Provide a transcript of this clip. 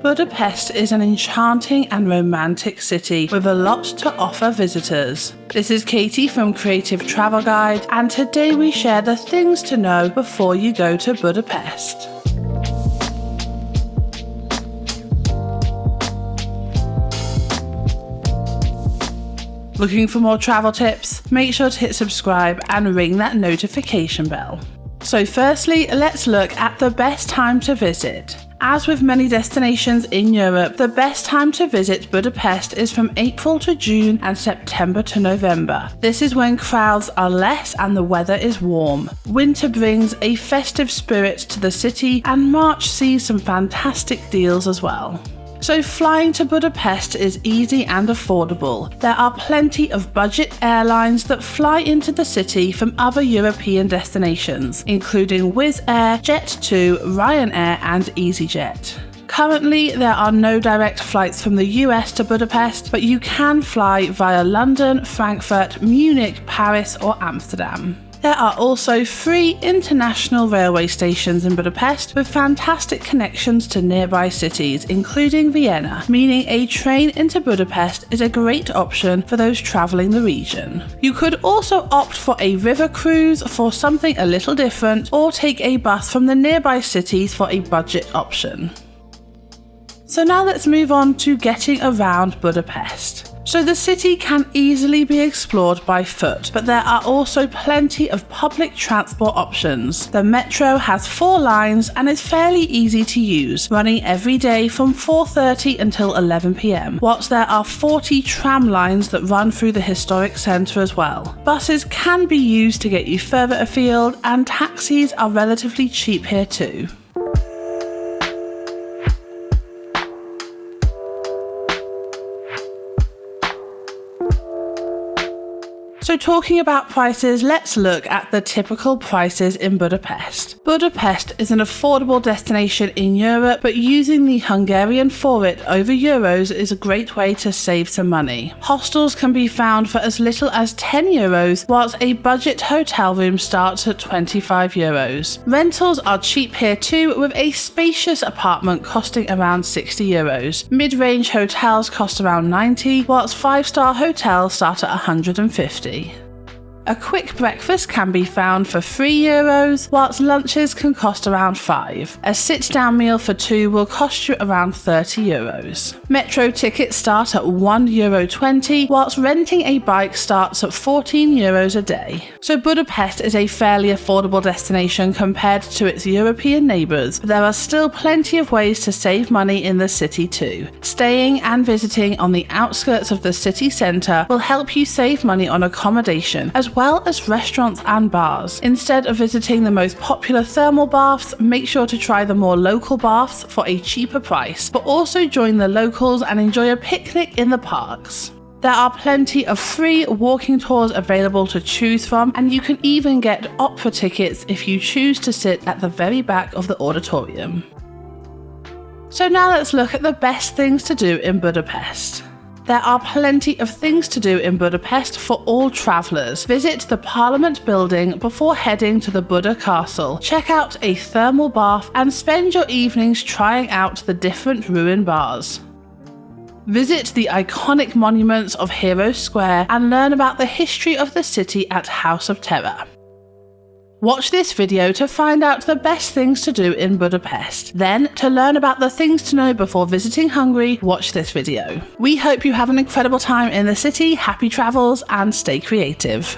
Budapest is an enchanting and romantic city with a lot to offer visitors. This is Katie from Creative Travel Guide, and today we share the things to know before you go to Budapest. Looking for more travel tips? Make sure to hit subscribe and ring that notification bell. So firstly, let's look at the best time to visit. As with many destinations in Europe, the best time to visit Budapest is from April to June and September to November. This is when crowds are less and the weather is warm. Winter brings a festive spirit to the city, and March sees some fantastic deals as well. So flying to Budapest is easy and affordable. There are plenty of budget airlines that fly into the city from other European destinations, including Wizz Air, Jet2, Ryanair and EasyJet. Currently, there are no direct flights from the US to Budapest, but you can fly via London, Frankfurt, Munich, Paris or Amsterdam. There are also free international railway stations in Budapest with fantastic connections to nearby cities, including Vienna, meaning a train into Budapest is a great option for those travelling the region. You could also opt for a river cruise for something a little different, or take a bus from the nearby cities for a budget option. So now let's move on to getting around Budapest. So the city can easily be explored by foot, but there are also plenty of public transport options. The metro has 4 lines and is fairly easy to use, running every day from 4:30 until 11 p.m, whilst there are 40 tram lines that run through the historic centre as well. Buses can be used to get you further afield, and taxis are relatively cheap here too. So talking about prices, let's look at the typical prices in Budapest. Budapest is an affordable destination in Europe, but using the Hungarian forint over euros is a great way to save some money. Hostels can be found for as little as 10 euros, whilst a budget hotel room starts at 25 euros. Rentals are cheap here too, with a spacious apartment costing around 60 euros. Mid-range hotels cost around 90, whilst 5-star hotels start at 150. A quick breakfast can be found for 3 euros, whilst lunches can cost around 5. A sit-down meal for 2 will cost you around 30 euros. Metro tickets start at €1.20, whilst renting a bike starts at 14 euros a day. So Budapest is a fairly affordable destination compared to its European neighbours, but there are still plenty of ways to save money in the city too. Staying and visiting on the outskirts of the city centre will help you save money on accommodation, as well as restaurants and bars. Instead of visiting the most popular thermal baths, make sure to try the more local baths for a cheaper price, but also join the locals and enjoy a picnic in the parks. There are plenty of free walking tours available to choose from, and you can even get opera tickets if you choose to sit at the very back of the auditorium. So now let's look at the best things to do in Budapest. There are plenty of things to do in Budapest for all travellers. Visit the Parliament building before heading to the Buda Castle. Check out a thermal bath and spend your evenings trying out the different ruin bars. Visit the iconic monuments of Heroes Square and learn about the history of the city at House of Terror. Watch this video to find out the best things to do in Budapest. Then, to learn about the things to know before visiting Hungary, watch this video. We hope you have an incredible time in the city, happy travels, and stay creative.